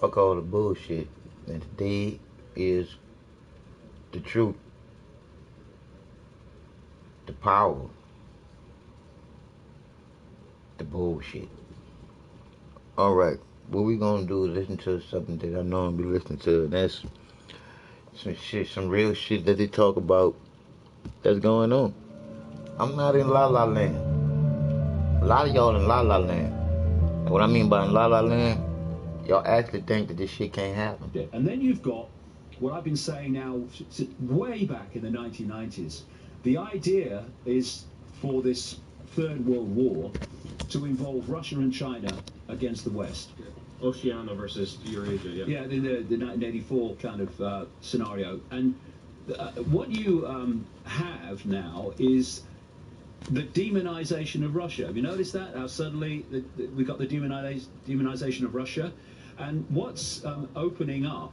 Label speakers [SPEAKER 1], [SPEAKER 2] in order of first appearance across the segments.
[SPEAKER 1] Fuck all the bullshit. And today is the truth, the power, the bullshit. Alright, what we gonna do is listen to something that I know I'm be listening to, and that's some shit, some real shit that they talk about that's going on. I'm not in La La Land. A lot of y'all in La La Land. And what I mean by in La La Land, y'all actually think that this shit can't happen.
[SPEAKER 2] Yeah. And then you've got what I've been saying now way back in the 1990s. The idea is for this Third World War to involve Russia and China against the West.
[SPEAKER 3] Oceania versus Eurasia, yeah.
[SPEAKER 2] Yeah, the 1984 kind of scenario. And what you have now is the demonization of Russia. Have you noticed that? How suddenly we got the demonization of Russia? And what's opening up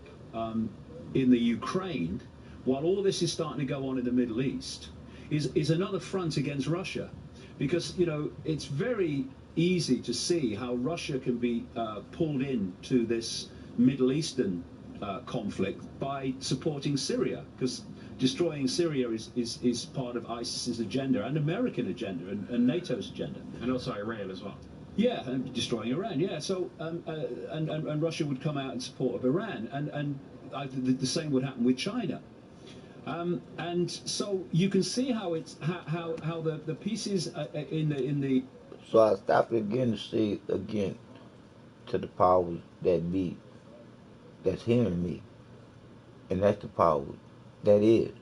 [SPEAKER 2] in the Ukraine, while all this is starting to go on in the Middle East, is another front against Russia. Because, you know, it's very easy to see how Russia can be pulled into this Middle Eastern conflict by supporting Syria, because destroying Syria is part of ISIS's agenda and American agenda and NATO's agenda.
[SPEAKER 3] And also Iran as well.
[SPEAKER 2] Yeah, and destroying Iran. Yeah, so and Russia would come out in support of Iran, and the same would happen with China. And so you can see how it's how the pieces in the.
[SPEAKER 1] So I stopped again to say again to the powers that be that's hearing me, and that's the power that is.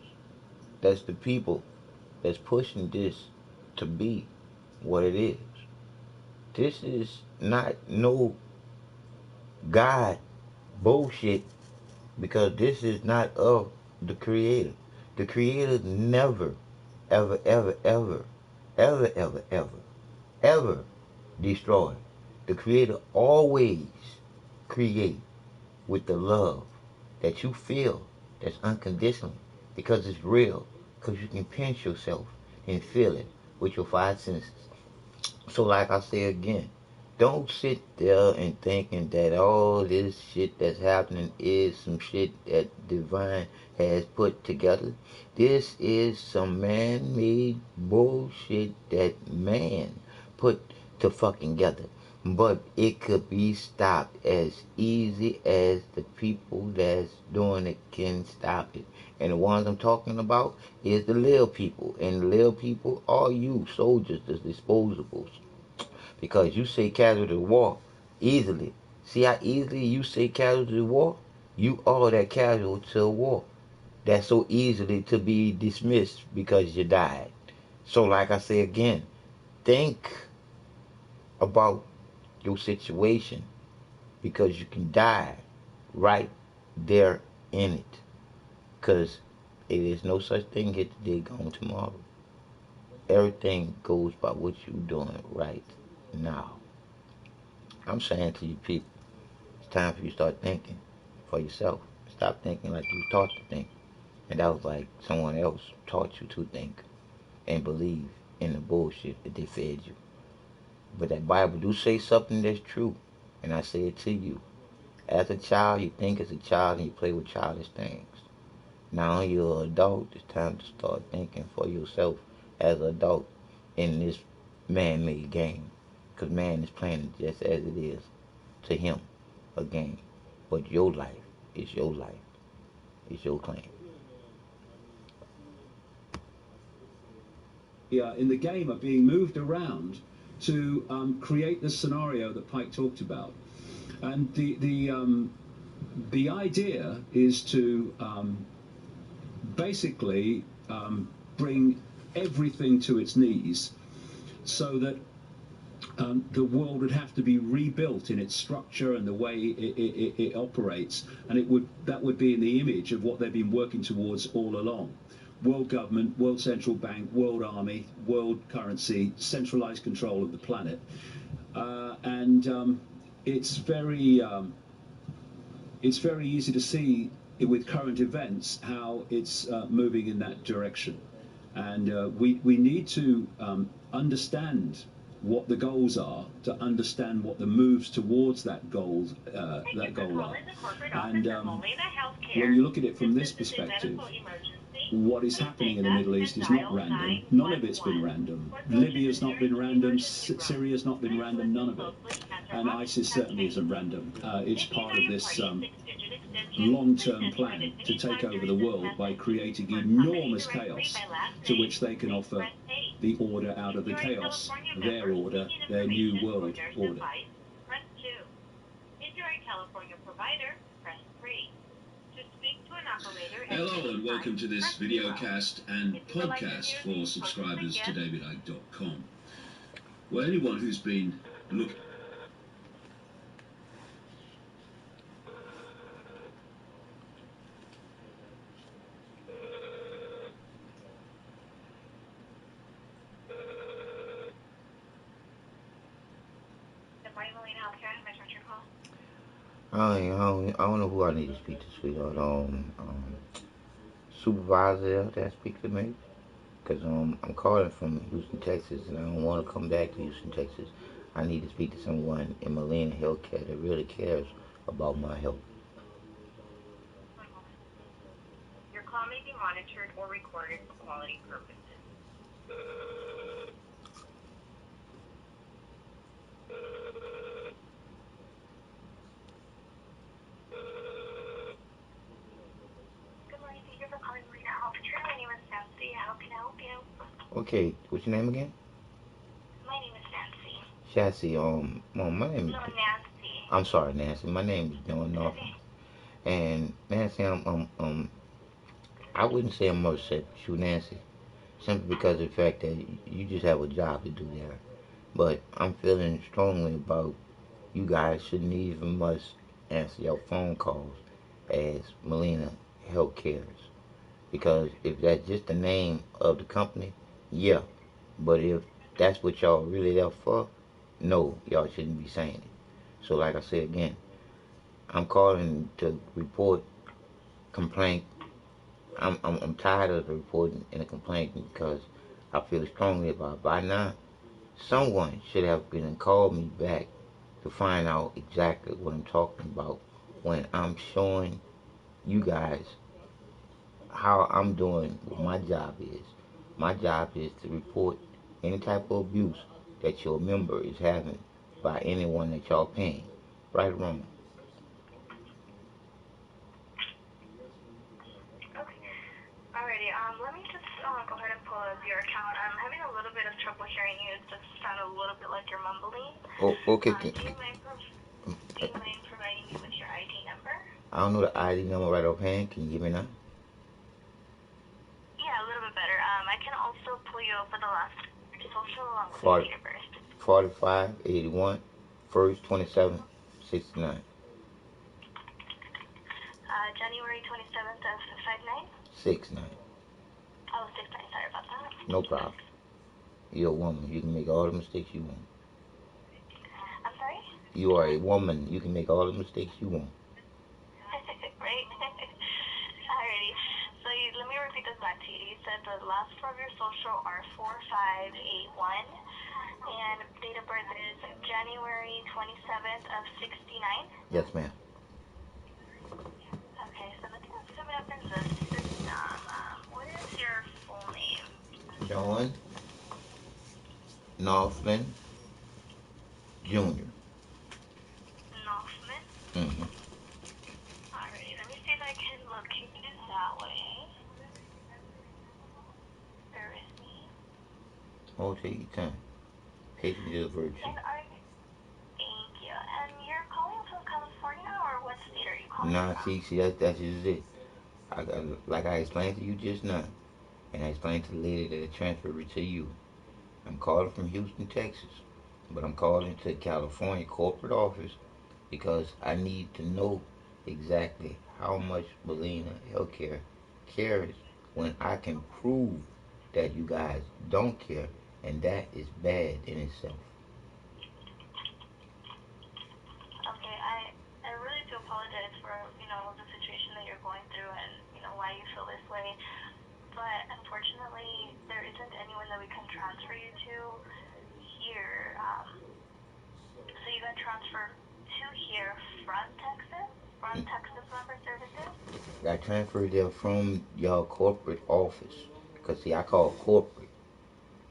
[SPEAKER 1] That's the people that's pushing this to be what it is. This is not no God bullshit, because this is not of the Creator. The Creator never, ever, ever, ever, ever, ever, ever, ever destroy. The Creator always create with the love that you feel, that's unconditional, because it's real, because you can pinch yourself and feel it with your five senses. So like I say again, don't sit there and thinking that all this shit that's happening is some shit that divine has put together. This is some man-made bullshit that man put to fucking together. But it could be stopped as easy as the people that's doing it can stop it. And the ones I'm talking about is the little people. And the little people are you, soldiers, the disposables. Because you say casualty of war easily. See how easily you say casualty of war? You are that casualty of war. That's so easily to be dismissed because you died. So like I say again, think about your situation, because you can die right there in it. Because it is no such thing here today, gone tomorrow. Everything goes by what you're doing right now. I'm saying to you people, it's time for you to start thinking for yourself. Stop thinking like you were taught to think. And that was like someone else taught you to think and believe in the bullshit that they fed you. But that Bible do say something that's true. And I say it to you. As a child, you think as a child and you play with childish things. Now you're an adult, it's time to start thinking for yourself as an adult in this man-made game. Because man is playing it just as it is to him, a game. But your life is your life. It's your claim.
[SPEAKER 2] In the game are being moved around to create the scenario that Pike talked about, and the idea is to basically bring everything to its knees, so that the world would have to be rebuilt in its structure and the way it operates, and that would be in the image of what they've been working towards all along. World government, world central bank, world army, world currency, centralized control of the planet. And it's very easy to see with current events how it's moving in that direction. And we need to understand what the goals are, to understand what the moves towards that goal are. And when you look at it from this perspective, what is happening in the Middle East is not random. None of it's been random. Libya's not been random. Syria's not been random. None of it. And ISIS certainly isn't random. It's part of this long-term plan to take over the world by creating enormous chaos to which they can offer the order out of the chaos, their order, their new world order.
[SPEAKER 4] Hello and welcome to this videocast and podcast for subscribers to davidicke.com. Well, anyone who's been looking
[SPEAKER 1] I don't know who I need to speak to, sweetheart. Supervisor that speak to me, cause I'm calling from Houston, Texas, and I don't want to come back to Houston, Texas. I need to speak to someone in Molina Healthcare that really cares about my health.
[SPEAKER 5] Your call may be monitored or recorded for quality purposes. Good morning, thank you for calling Molina Healthcare. My name is Nancy. How can I help you?
[SPEAKER 1] Okay, what's your name again?
[SPEAKER 5] My name is Nancy.
[SPEAKER 1] Chassis. My name is.
[SPEAKER 5] No, Nancy.
[SPEAKER 1] I'm sorry, Nancy. My name is Dylan Norton. And Nancy, I wouldn't say I'm more upset with you, Nancy, simply because of the fact that you just have a job to do there. But I'm feeling strongly about you guys shouldn't even must answer your phone calls as Molina Health Cares. Because if that's just the name of the company, yeah. But if that's what y'all really there for, no, y'all shouldn't be saying it. So like I said again, I'm calling to report complaint. I'm tired of reporting in a complaint because I feel strongly about it. By now, someone should have been and called me back to find out exactly what I'm talking about when I'm showing you guys how I'm doing what my job is. My job is to report any type of abuse that your member is having by anyone that y'all paying. Right or wrong?
[SPEAKER 5] Okay. Alrighty, let me just go ahead and pull up your account. I'm having a little bit of trouble hearing you. It just sound a little bit like you're mumbling.
[SPEAKER 1] Oh, okay.
[SPEAKER 5] Do you mind providing me with your ID number?
[SPEAKER 1] I don't know the ID number right offhand. Can you give me that?
[SPEAKER 5] Yeah, a little bit better. I can also pull you up with the last social along with
[SPEAKER 1] 40,
[SPEAKER 5] your date of birth.
[SPEAKER 1] 45, 81, first, 27, 69.
[SPEAKER 5] January 27th of 59?
[SPEAKER 1] 69.
[SPEAKER 5] Oh, 69, sorry about that.
[SPEAKER 1] No problem. You're a woman. You can make all the mistakes you want.
[SPEAKER 5] I'm sorry?
[SPEAKER 1] You are a woman. You can make all the mistakes you want.
[SPEAKER 5] Right? Alrighty. So let me repeat this back to you. You said the last four of your social are 4581, and date of birth is January 27th of 69?
[SPEAKER 1] Yes, ma'am.
[SPEAKER 5] Okay, so let me just sum it up in the system. What is your full name?
[SPEAKER 1] John Northland Jr.
[SPEAKER 5] Northman?
[SPEAKER 1] Mm-hmm.
[SPEAKER 5] Alrighty, let me see if I can locate you that way. Bear with me.
[SPEAKER 1] Oh, take your time. Patience is a virtue.
[SPEAKER 5] Thank you. And you're calling from California, or what state are you calling
[SPEAKER 1] Nah,
[SPEAKER 5] from?
[SPEAKER 1] see, that's just it. Like I explained to you just now, and I explained to the lady that transferred it to you. I'm calling from Houston, Texas, but I'm calling to California corporate office because I need to know exactly how much Molina Healthcare cares when I can prove that you guys don't care, and that is bad in itself.
[SPEAKER 5] Okay, I really do apologize for, the situation that you're going through and, why you feel this way. But unfortunately, there isn't anyone that we can transfer you to here, so you got transferred to here from Texas Member Services?
[SPEAKER 1] I transferred there from y'all corporate office. Cause see, I call corporate.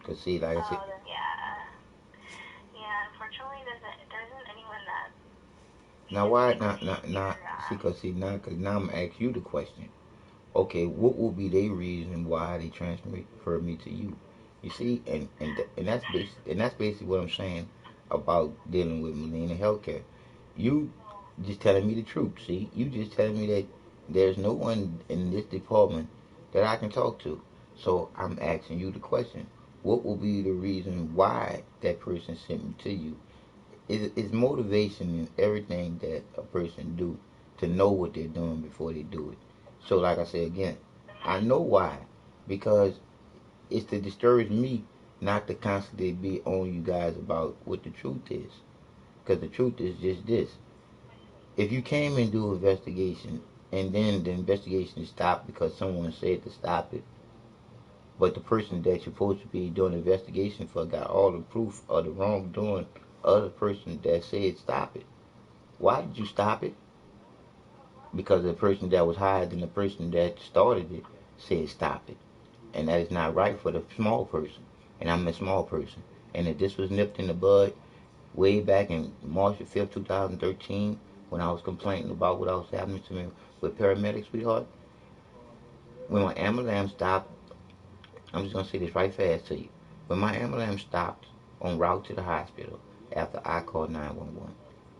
[SPEAKER 1] Cause see, like I said,
[SPEAKER 5] Oh, then yeah. Yeah, unfortunately, there isn't anyone that
[SPEAKER 1] now
[SPEAKER 5] should be
[SPEAKER 1] why
[SPEAKER 5] able to
[SPEAKER 1] not
[SPEAKER 5] hear.
[SPEAKER 1] see? Cause see now, cause now I'm gonna ask you the question. Okay, what will be their reason why they transfer me to you? You see, and that's basically what I'm saying about dealing with Molina Healthcare. You just telling me the truth. See, you just telling me that there's no one in this department that I can talk to. So I'm asking you the question: what will be the reason why that person sent me to you? Is motivation in everything that a person do to know what they're doing before they do it. So like I say again, I know why. Because it's to discourage me not to constantly be on you guys about what the truth is. Because the truth is just this. If you came and do an investigation and then the investigation is stopped because someone said to stop it, but the person that you're supposed to be doing the investigation for got all the proof of the wrongdoing of the person that said stop it. Why did you stop it? Because the person that was hired and the person that started it said stop it. And that is not right for the small person. And I'm a small person. And if this was nipped in the bud way back in March the 5th, 2013, when I was complaining about what was happening to me with paramedics, sweetheart, when my ambulance stopped, I'm just going to say this right fast to you. When my ambulance stopped en route to the hospital after I called 911,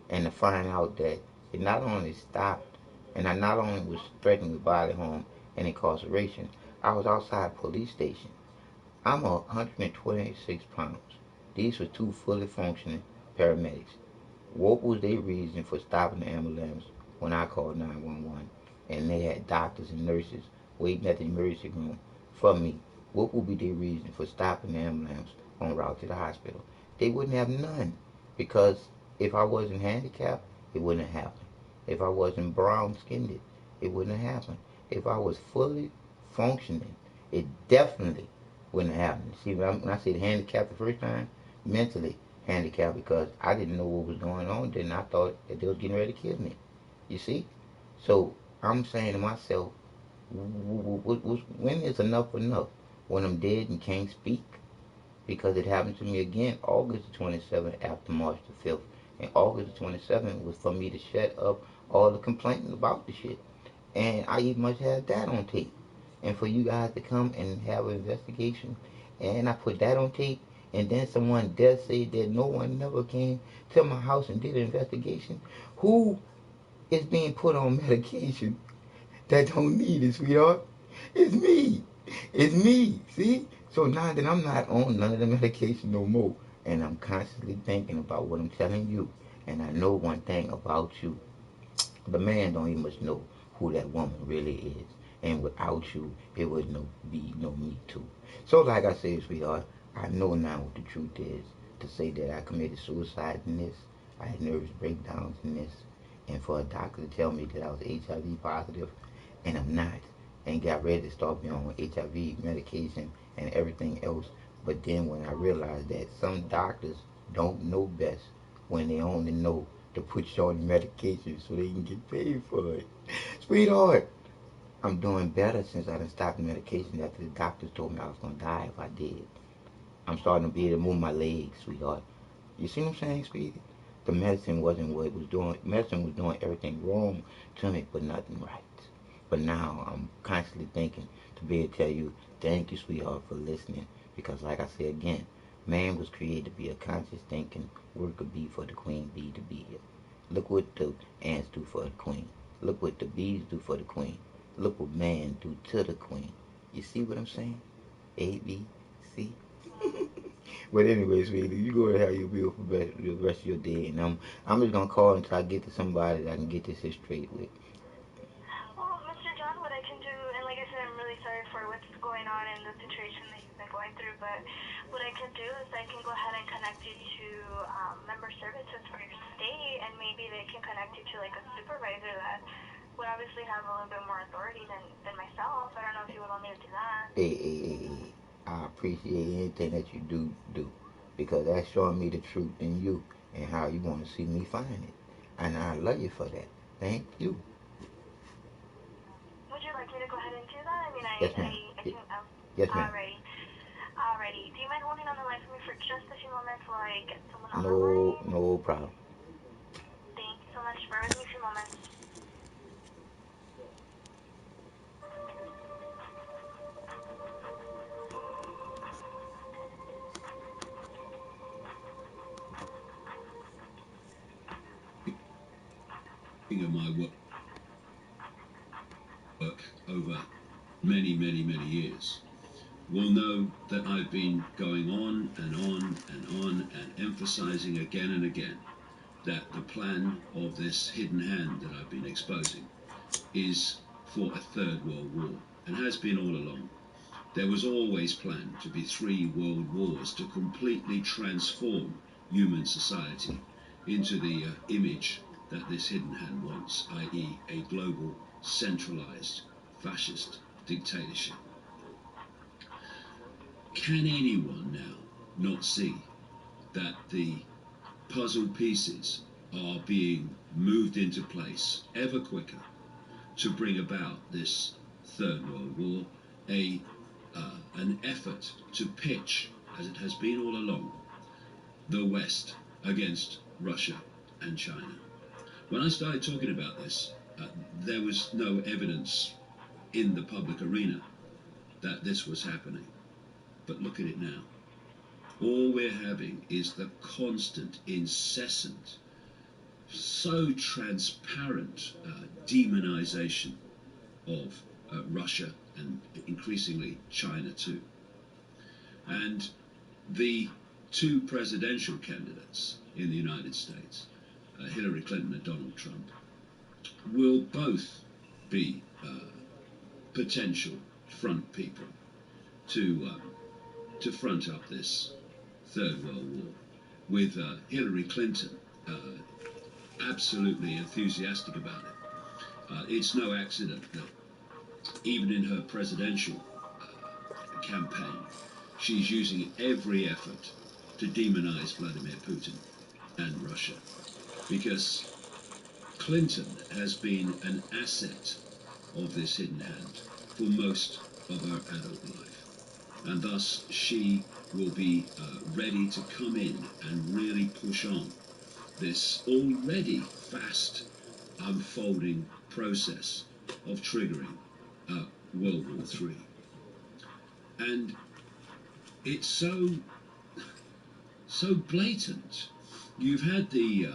[SPEAKER 1] and to find out that it not only stopped, and I not only was threatened with bodily harm and incarceration, I was outside a police station. I'm 126 pounds. These were two fully functioning paramedics. What was their reason for stopping the ambulance when I called 911 and they had doctors and nurses waiting at the emergency room for me? What would be their reason for stopping the ambulance en route to the hospital? They wouldn't have none because if I wasn't handicapped, it wouldn't have happened. If I wasn't brown skinned, it wouldn't have happened. If I was fully functioning, it definitely wouldn't have happened. See, when I said handicapped the first time, mentally, handicapped because I didn't know what was going on. Then I thought that they was getting ready to kill me. You see? So I'm saying to myself, when is enough enough? When I'm dead and can't speak? Because it happened to me again August the 27th after March the 5th. And August the 27th was for me to shut up all the complaining about the shit. And I even must have that on tape. And for you guys to come and have an investigation, and I put that on tape, and then someone does say that no one never came to my house and did an investigation. Who is being put on medication that don't need it, sweetheart? It's me. It's me. See? So now that I'm not on none of the medication no more, and I'm constantly thinking about what I'm telling you, and I know one thing about you. The man don't even much know who that woman really is. And without you, it would be no me too. So like I said, sweetheart, I know now what the truth is. To say that I committed suicide in this, I had nervous breakdowns in this, and for a doctor to tell me that I was HIV positive, and I'm not, and got ready to start me on HIV medication and everything else. But then when I realized that some doctors don't know best when they only know to put you on the medication so they can get paid for it. Sweetheart, I'm doing better since I done stopped the medication after the doctors told me I was going to die if I did. I'm starting to be able to move my legs, sweetheart. You see what I'm saying, sweetie? The medicine wasn't what it was doing. Medicine was doing everything wrong to me, but nothing right. But now I'm constantly thinking to be able to tell you, thank you, sweetheart, for listening. Because like I said again, man was created to be a conscious thinking worker bee for the queen bee to be here. Look what the ants do for the queen. Look what the bees do for the queen. Look what man do to the queen. You see what I'm saying? A, B, C. But anyway, sweetie, you go ahead and have your beautiful the rest of your day, and I'm just gonna call until I get to somebody that I can get this shit straight with.
[SPEAKER 5] Well, Mr. John, what I can do, and like I said, I'm really sorry for what's going on and the situation that you've been going through, but what I can do is I can go ahead and connect you to member services for your state, and maybe they can connect you to like a supervisor that would obviously have a little bit more authority than myself. I don't know if you would want me to do that.
[SPEAKER 1] Hey, hey, hey, hey. I appreciate anything that you do. because that's showing me the truth in you and how you want to see me find it. And I love you for that. Thank you.
[SPEAKER 5] Would you like me to go ahead and do that? I mean,
[SPEAKER 1] Yes, ma'am.
[SPEAKER 5] I can,
[SPEAKER 1] Yes, ma'am.
[SPEAKER 5] alrighty. Do you mind holding on the line for me for just a few moments while I get someone on the
[SPEAKER 1] No,
[SPEAKER 5] line?
[SPEAKER 1] no problem.
[SPEAKER 5] Thank you so much. Bear with me a few moments.
[SPEAKER 4] Of my work over many, many, many years will know that I've been going on and on and on and emphasizing again and again that the plan of this hidden hand that I've been exposing is for a third world war and has been all along. There was always planned to be 3 world wars to completely transform human society into the image that this hidden hand wants, i.e. a global, centralized, fascist dictatorship. Can anyone now not see that the puzzle pieces are being moved into place ever quicker to bring about this Third World War, an effort to pitch, as it has been all along, the West against Russia and China? When I started talking about this, there was no evidence in the public arena that this was happening. But look at it now. All we're having is the constant, incessant, so transparent demonization of Russia and increasingly China too. And the 2 presidential candidates in the United States, Hillary Clinton and Donald Trump, will both be potential front people to front up this Third World War, with Hillary Clinton absolutely enthusiastic about it. It's no accident that even in her presidential campaign, she's using every effort to demonize Vladimir Putin and Russia, because Clinton has been an asset of this hidden hand for most of her adult life, and thus she will be ready to come in and really push on this already fast unfolding process of triggering World War III. And it's so blatant. You've had the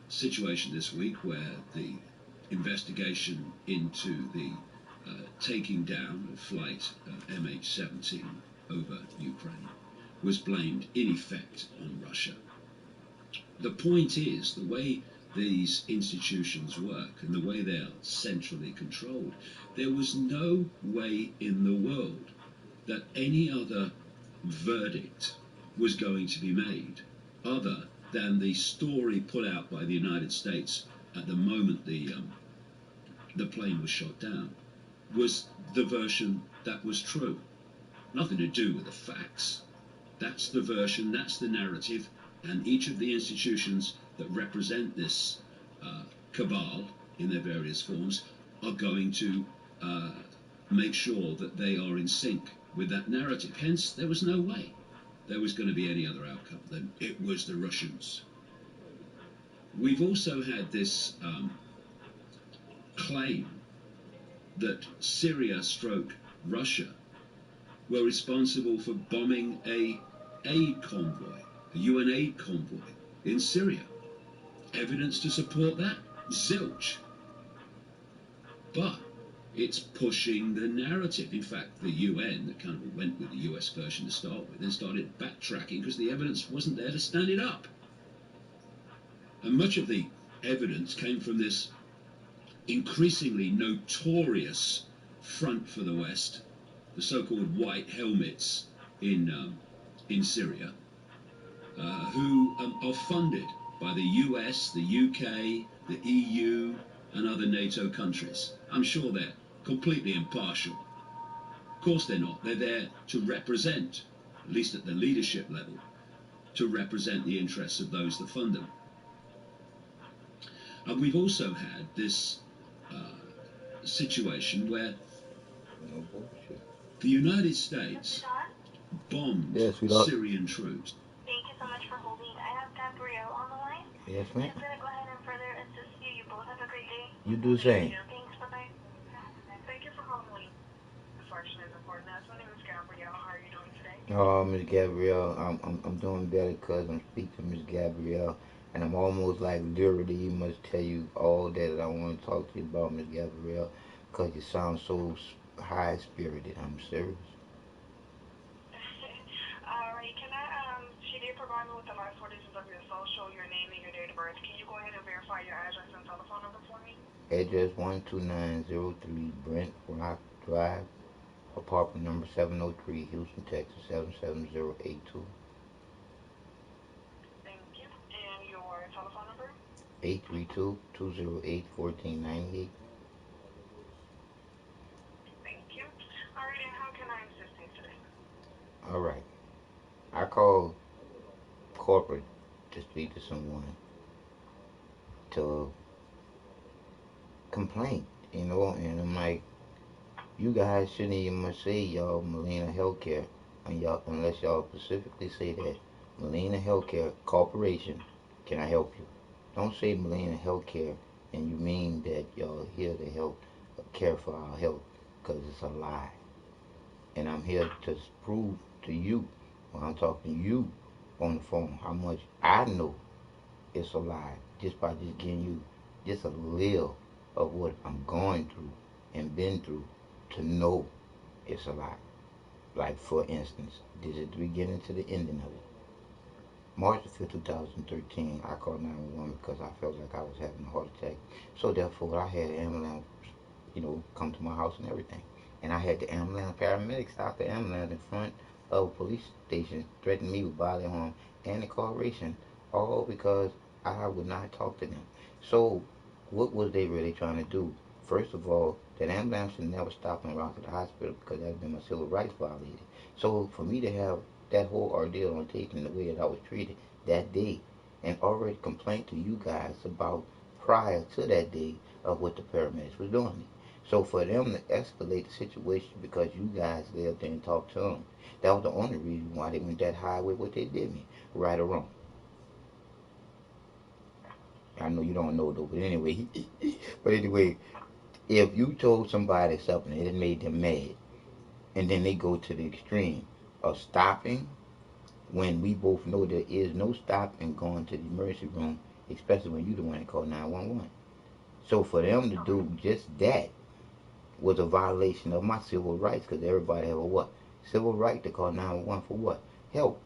[SPEAKER 4] situation this week where the investigation into the taking down of flight MH17 over Ukraine was blamed in effect on Russia. The point is, the way these institutions work and the way they are centrally controlled, there was no way in the world that any other verdict was going to be made other than the story put out by the United States at the moment the plane was shot down was the version that was true. Nothing to do with the facts. That's the version, that's the narrative, and each of the institutions that represent this cabal in their various forms are going to make sure that they are in sync with that narrative. Hence, there was no way there was going to be any other outcome than it was the Russians. We've also had this claim that Syria / Russia were responsible for bombing a aid convoy, a UN aid convoy in Syria. Evidence to support that? Zilch. But it's pushing the narrative. In fact, the UN, that kind of went with the US version to start with, then started backtracking because the evidence wasn't there to stand it up. And much of the evidence came from this increasingly notorious front for the West, the so-called white helmets in Syria, who are funded by the US, the UK, the EU, and other NATO countries. I'm sure they're completely impartial. Of course they're not. They're there to represent, at least at the leadership level, to represent the interests of those that fund them. We've also had this situation where
[SPEAKER 1] No bullshit.
[SPEAKER 4] the United States bombed
[SPEAKER 1] Yes, sweetheart.
[SPEAKER 4] Syrian troops.
[SPEAKER 5] Thank you so much for holding. I have Gabrielle on the line.
[SPEAKER 1] Yes, ma'am.
[SPEAKER 5] She's going to go ahead and further assist you. You both have a great day.
[SPEAKER 1] You do the same.
[SPEAKER 5] Thanks. Bye-bye. Thank you for calling Reflection is important. My name is Gabrielle. How are you doing today?
[SPEAKER 1] Oh, Miss Gabrielle, I'm doing better because I'm speaking to Miss Gabrielle, and I'm almost like literally must tell you all that I want to talk to you about, Miss Gabrielle, because you sound so high spirited. I'm serious.
[SPEAKER 5] Alright, can I, she did provide me with the last four digits of your social, your name, and your date of birth. Can you go ahead and verify your address and telephone number for me?
[SPEAKER 1] Address 12903 Brent Rock Drive, apartment number 703, Houston, Texas 77082.
[SPEAKER 5] Thank you. And your telephone number?
[SPEAKER 1] 832-208-1498.
[SPEAKER 5] Thank you. Alright, and how can I assist you today?
[SPEAKER 1] All right. I called corporate to speak to someone to complain, and I'm like, you guys shouldn't even must say y'all Molina Healthcare, and y'all unless y'all specifically say that Molina Healthcare Corporation. Can I help you? Don't say Molina Healthcare, and you mean that y'all here to help care for our health, because it's a lie. And I'm here to prove to you, when I'm talking to you on the phone, how much I know it's a lie, just by just giving you just a little of what I'm going through and been through to know it's a lie. Like, for instance, this is the beginning to the ending of it. March the 5th, 2013, I called 911 because I felt like I was having a heart attack. So therefore, I had an ambulance, come to my house and everything. And I had the ambulance paramedics stop the ambulance in front of a police station, threatening me with bodily harm and incarceration, all because I would not talk to them. So, what was they really trying to do? First of all, that ambulance should never stop en route to the hospital because that's been my civil rights violated. So, for me to have that whole ordeal on taking the way that I was treated that day, and already complained to you guys about prior to that day of what the paramedics was doing me. So for them to escalate the situation because you guys lived there and talked to them, that was the only reason why they went that high with what they did me, right or wrong. I know you don't know though, but anyway, but anyway, if you told somebody something and it made them mad, and then they go to the extreme of stopping when we both know there is no stopping going to the emergency room, especially when you're the one that called 911. So for them to do just that was a violation of my civil rights because everybody have a what? Civil right to call 911 for what? Help.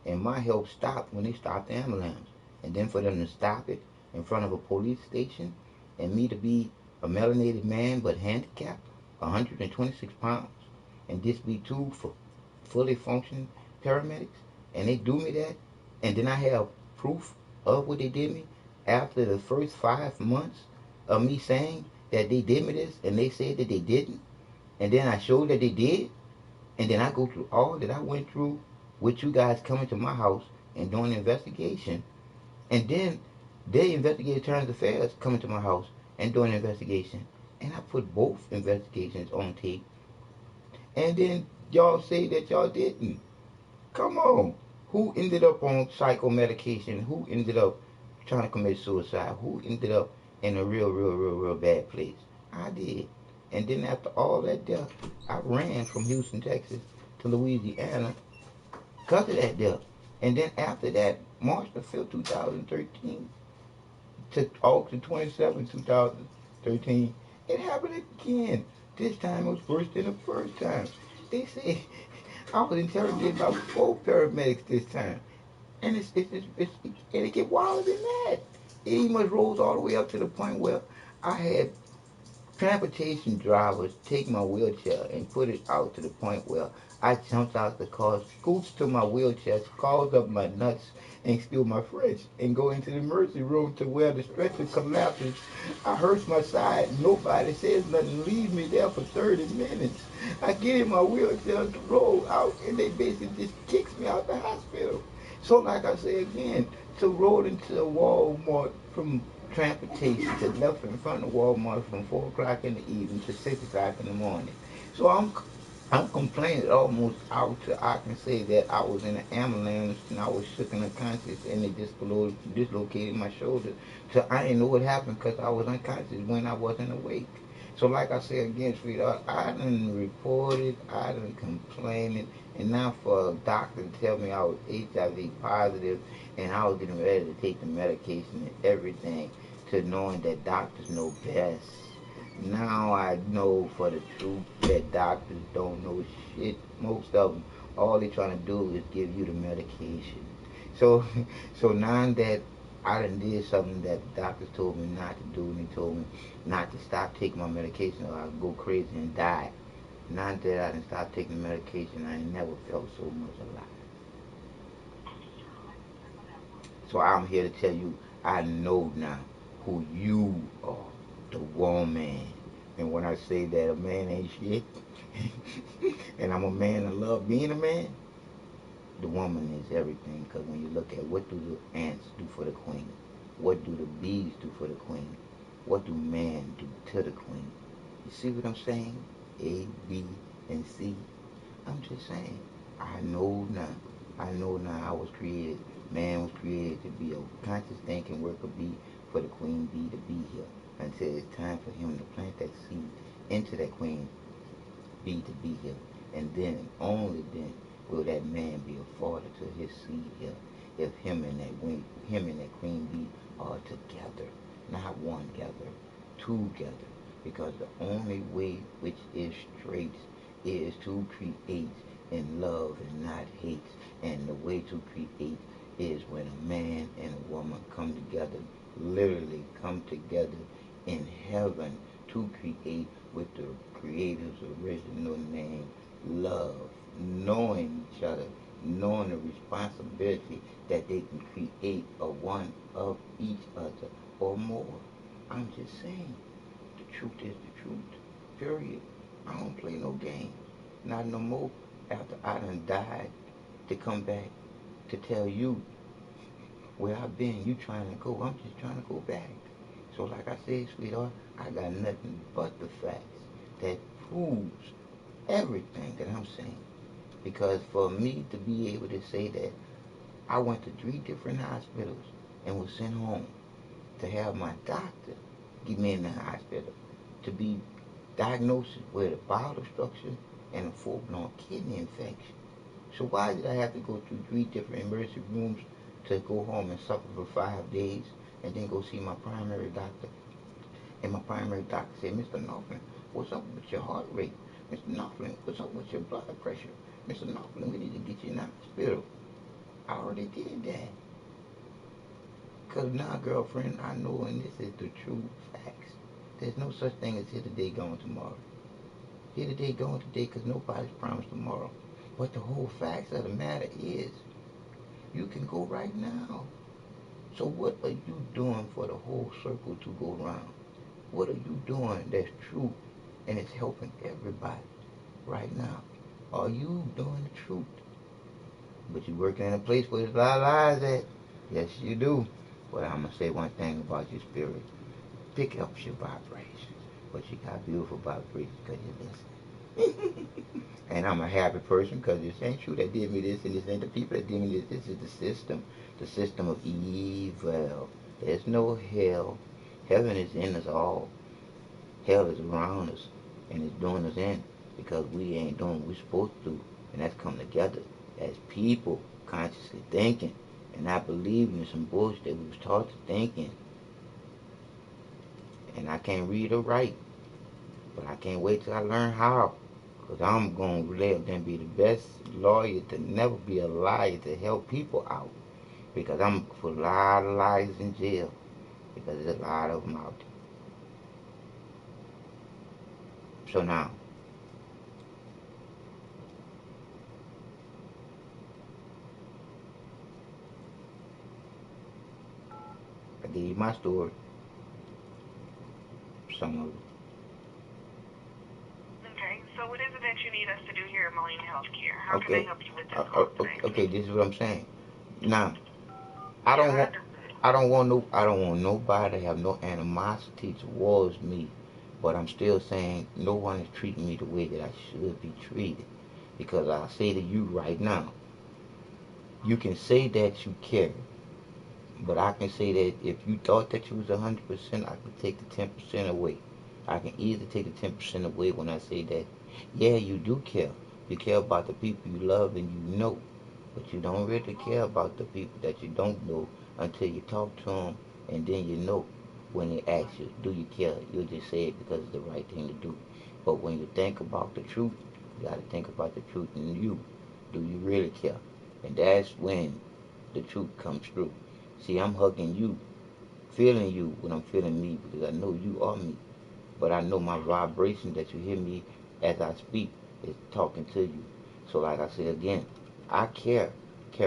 [SPEAKER 1] And my help stopped when they stopped the ambulance. And then for them to stop it in front of a police station and me to be a melanated man but handicapped, 126 pounds, and this be two for fully functioning paramedics, and they do me that, and then I have proof of what they did me after the first 5 months of me saying that they did me this, and they said that they didn't, and then I showed that they did, and then I go through all that I went through with you guys coming to my house and doing an investigation, and then they investigated Turner's Affairs coming to my house and doing an investigation, and I put both investigations on tape, and then y'all say that y'all didn't. Come on. Who ended up on psycho medication? Who ended up trying to commit suicide? Who ended up in a real, real, real, real bad place? I did. And then after all that death, I ran from Houston, Texas to Louisiana because of that death. And then after that, March the 5th, 2013 to August 27th, 2013, it happened again. This time it was worse than the first time. They say I was interrogated by 4 paramedics this time. And and it get wilder than that. It even rose all the way up to the point where I had transportation drivers take my wheelchair and put it out to the point where I jumped out the car, scoots to my wheelchair, calls up my nuts, and excuse my French, and go into the emergency room to where the stretcher collapses. I hurt my side. Nobody says nothing. Leave me there for 30 minutes. I get in my wheelchair to roll out, and they basically just kicks me out the hospital. So like I say again, to roll into a Walmart from transportation to left in front of Walmart from 4 o'clock in the evening to 6 o'clock in the morning. So I'm complaining almost out to I can say that I was in an ambulance and I was shook in unconscious and they dislocated my shoulder. So I didn't know what happened because I was unconscious when I wasn't awake. So like I said again, sweetheart, I done reported, I done complained, and now for a doctor to tell me I was HIV positive and I was getting ready to take the medication and everything to knowing that doctors know best. Now I know for the truth that doctors don't know shit. Most of them, all they trying to do is give you the medication. So, so now that I done did something that the doctors told me not to do, and they told me not to stop taking my medication or I'll go crazy and die. Now that I done stopped taking the medication, I ain't never felt so much alive. So I'm here to tell you, I know now who you are, the woman. And when I say that a man ain't shit, and I'm a man and love being a man, the woman is everything. Because when you look at what do the ants do for the queen, what do the bees do for the queen, what do man do to the queen? You see what I'm saying? A, B, and C. I'm just saying. I know now. I know now I was created. Man was created to be a conscious thinking worker bee for the queen bee to be here until it's time for him to plant that seed into that queen bee to be here. And then, only then, will that man be a father to his seed here. If him and that queen bee are together, not one together, together. Because the only way which is straight is to create in love and not hate. And the way to create is when a man and a woman come together, literally come together in heaven to create with the Creator's original name, love, knowing each other, knowing the responsibility that they can create a one of each other or more. I'm just saying, the truth is the truth. Period. I don't play no game. Not no more after I done died to come back to tell you where I've been. You trying to go. I'm just trying to go back. So like I said, sweetheart, I got nothing but the facts that proves everything that I'm saying. Because for me to be able to say that I went to 3 different hospitals and was sent home to have my doctor get me in the hospital to be diagnosed with a bowel obstruction and a full-blown kidney infection. So why did I have to go through 3 different emergency rooms to go home and suffer for 5 days and then go see my primary doctor? And my primary doctor said, Mr. Northland, what's up with your heart rate? Mr. Northland, what's up with your blood pressure? Mr. Northland, we need to get you in the hospital. I already did that. Because now, girlfriend, I know, and this is the true facts. There's no such thing as here today, gone tomorrow. Here today, gone today, because nobody's promised tomorrow. But the whole facts of the matter is, you can go right now. So what are you doing for the whole circle to go around? What are you doing that's true and it's helping everybody right now? Are you doing the truth? But you're working in a place where there's a lot of lies at. Yes, you do. But I'm going to say one thing about your spirit. Pick up your vibrations. But you got beautiful vibrations because you listen. And I'm a happy person because this ain't true that did me this and this ain't the people that did me this. This is the system of evil. There's no hell. Heaven is in us all. Hell is around us and it's doing us in because we ain't doing what we're supposed to do. And that's come together as people consciously thinking and not believing in some bullshit that we was taught to thinking. And I can't read or write, but I can't wait till I learn how. Because I'm going to live and be the best lawyer to never be a liar to help people out. Because I'm for a lot of liars in jail. Because there's a lot of them out there. So now, I gave you my story. Some of it.
[SPEAKER 5] Okay, so what is it that you need us to do here at Millennium Healthcare? How can I
[SPEAKER 1] Okay.
[SPEAKER 5] help you with this call
[SPEAKER 1] Okay,
[SPEAKER 5] today?
[SPEAKER 1] okay, this is what I'm saying. Now, I don't want I don't want nobody to have no animosity towards me, but I'm still saying no one is treating me the way that I should be treated. Because I say to you right now, you can say that you care, but I can say that if you thought that you was 100%, I can take the 10% away. I can easily take the 10% away when I say that, yeah, you do care. You care about the people you love and you know, but you don't really care about the people that you don't know until you talk to them, and then you know when they ask you, do you care? You'll just say it because it's the right thing to do. But when you think about the truth, you got to think about the truth in you. Do you really care? And that's when the truth comes through. See, I'm hugging you, feeling you when I'm feeling me because I know you are me. But I know my vibration that you hear me as I speak is talking to you. So like I said again, I care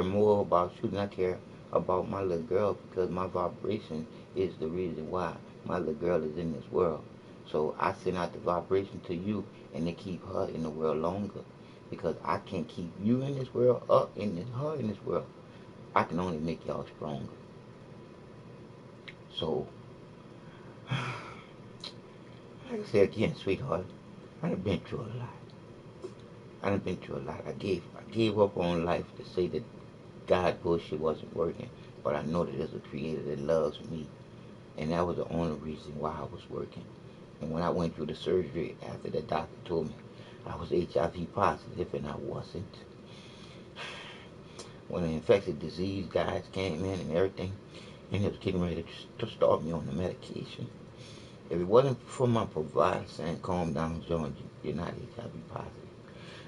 [SPEAKER 1] more about you than I care about my little girl because my vibration is the reason why my little girl is in this world. So I send out the vibration to you and to keep her in the world longer because I can't keep you in this world up and her in this world. I can only make y'all stronger. So, like I said again, sweetheart, I done been through a lot. I done been through a lot. I gave up on life to say that God bullshit wasn't working, but I know that there's a creator that loves me, and that was the only reason why I was working. And when I went through the surgery after the doctor told me I was HIV positive and I wasn't, when the infectious disease guys came in and everything, and they was getting ready to start me on the medication, if it wasn't for my provider saying, calm down, John, you're not HIV positive.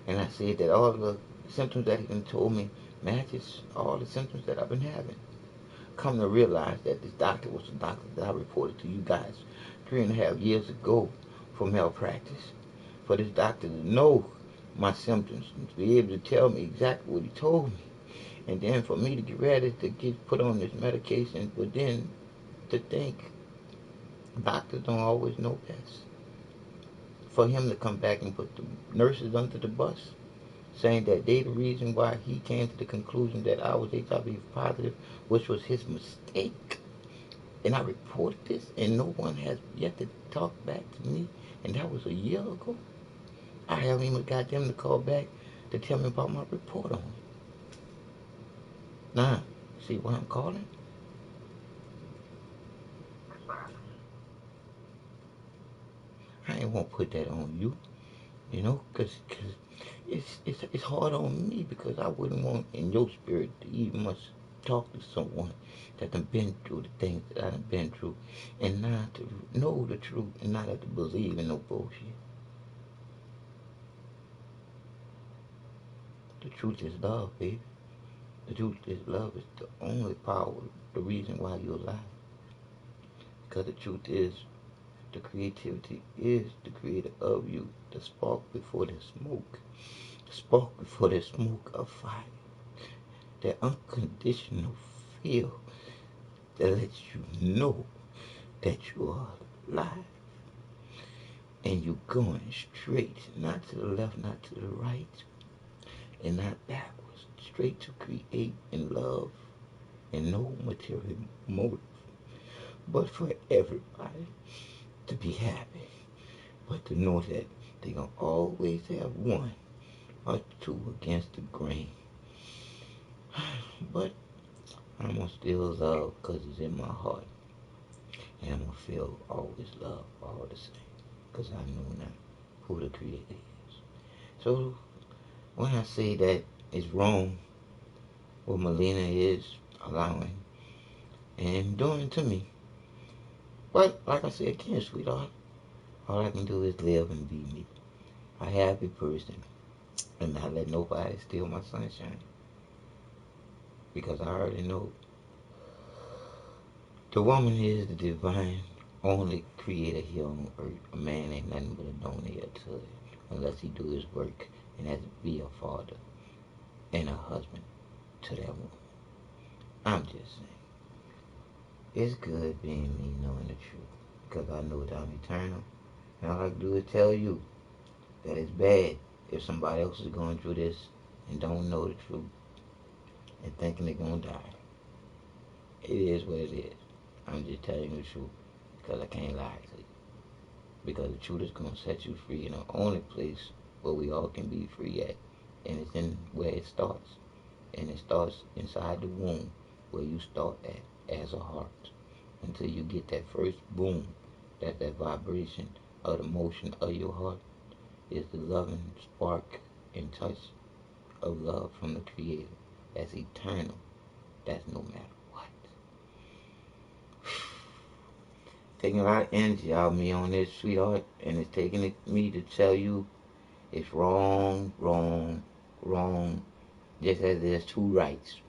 [SPEAKER 1] And I said that all the symptoms that he been told me matches all the symptoms that I've been having. Come to realize that this doctor was the doctor that I reported to you guys 3.5 years ago for malpractice. For this doctor to know my symptoms and to be able to tell me exactly what he told me. And then for me to get ready to get put on this medication, but then to think doctors don't always know best. For him to come back and put the nurses under the bus, saying that they the reason why he came to the conclusion that I was HIV positive, which was his mistake. And I reported this, and no one has yet to talk back to me. And that was a year ago. I haven't even got them to call back to tell me about my report on it. Now, see why I'm calling? I ain't want to put that on you, because it's hard on me because I wouldn't want in your spirit to even much talk to someone that done been through the things that I done been through and not to know the truth and not have to believe in no bullshit. The truth is love, baby. The truth is love is the only power, the reason why you're alive. Because the truth is the creativity is the creator of you. The spark before the smoke. The spark before the smoke of fire. That unconditional feel that lets you know that you are alive and you're going straight, not to the left, not to the right, and not backwards, straight to create and love and no material motive, but for everybody to be happy, but to know that they're going to always have one or two against the grain. But I'm going to still love because it's in my heart. And I'm going to feel always love all the same because I know now who the creator is. So when I say that it's wrong what Melina is allowing and doing to me, but like I said again, sweetheart, all I can do is live and be me. A happy person and not let nobody steal my sunshine because I already know the woman is the divine only creator here on earth. A man ain't nothing but a donator to it unless he do his work and has to be a father and a husband to that woman. I'm just saying. It's good being me knowing the truth because I know that I'm eternal. And all I can do is tell you that it's bad if somebody else is going through this and don't know the truth and thinking they're gonna die. It is what it is. I'm just telling you the truth because I can't lie to you. Because the truth is gonna set you free in the only place where we all can be free at, and it's in where it starts. And it starts inside the womb where you start at as a heart until you get that first boom, that vibration of the motion of your heart is the loving spark and touch of love from the Creator. That's eternal. That's no matter what. Taking a lot of energy out of me on this, sweetheart, and it's taking me to tell you it's wrong, wrong, wrong, just as there's two rights.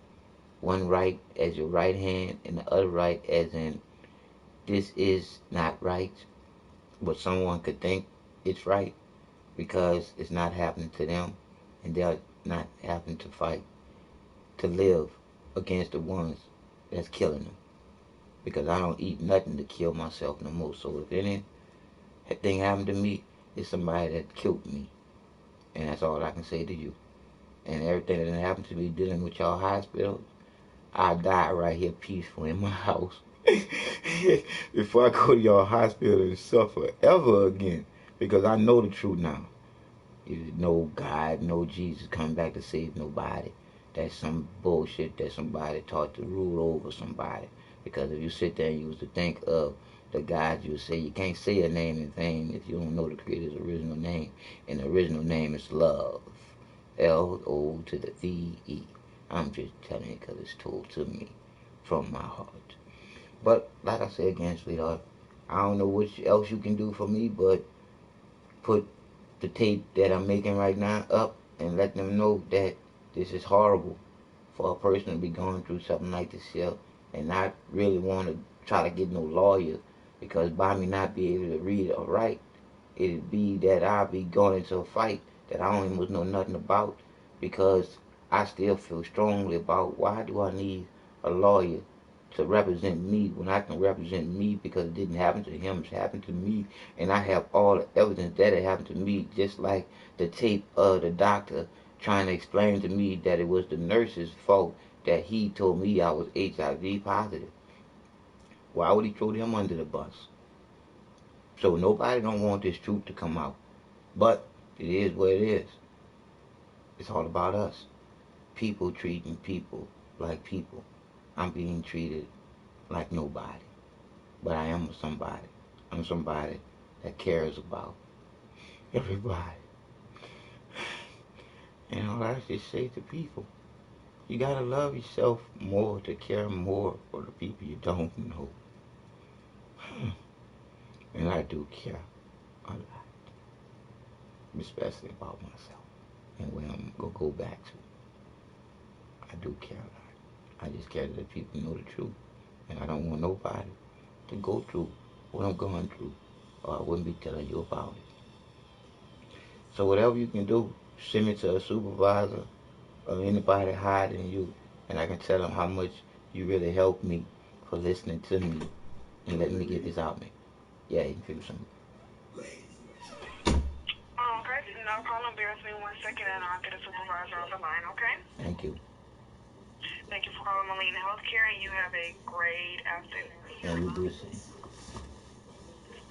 [SPEAKER 1] One right as your right hand, and the other right as in this is not right, but someone could think it's right because it's not happening to them, and they're not having to fight to live against the ones that's killing them. Because I don't eat nothing to kill myself no more. So if anything happened to me, it's somebody that killed me. And that's all I can say to you. And everything that happened to me dealing with y'all hospitals, I die right here peaceful in my house. Before I go to y'all hospital and suffer ever again. Because I know the truth now. No God, no Jesus coming back to save nobody. That's some bullshit that somebody taught to rule over somebody. Because if you sit there and you was to think of the God, you would say you can't say a name in vain if you don't know the Creator's original name. And the original name is love. L-O to the V-E. I'm just telling you because it's told to me from my heart. But like I said again, sweetheart, I don't know what else you can do for me, but put the tape that I'm making right now up and let them know that this is horrible for a person to be going through something like this here and not really want to try to get no lawyer, because by me not be able to read or write, it'd be that I'll be going into a fight that I don't even know nothing about, because I still feel strongly about why do I need a lawyer to represent me when I can represent me, because it didn't happen to him, it's happened to me, and I have all the evidence that it happened to me, just like the tape of the doctor trying to explain to me that it was the nurse's fault that he told me I was HIV positive. Why would he throw them under the bus? So nobody don't want this truth to come out. But it is what it is. It's all about us. People treating people like people. I'm being treated like nobody. But I am somebody. I'm somebody that cares about everybody. And all I just say to people, you gotta love yourself more to care more for the people you don't know. And I do care a lot, especially about myself and where I'm gonna go back to. I do care a lot. I just care that people know the truth. And I don't want nobody to go through what I'm going through, or I wouldn't be telling you about it. So whatever you can do, send me to a supervisor or anybody higher than you, and I can tell them how much you really helped me for listening to me and letting me get this out of me. Yeah, you can figure something.
[SPEAKER 5] Okay, no problem. Bear with me 1 second and I'll get a supervisor on the line, okay?
[SPEAKER 1] Thank you.
[SPEAKER 5] Thank you for calling Molina Healthcare, and you have a great afternoon.
[SPEAKER 1] And you do the same.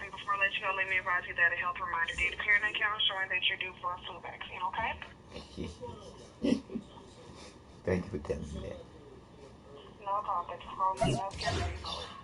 [SPEAKER 5] And before I let you go, let me advise you that a health reminder did appear in the account showing that you're due for a flu vaccine, okay?
[SPEAKER 1] Thank you for telling me that.
[SPEAKER 5] No problem. Thank you for calling Molina Healthcare.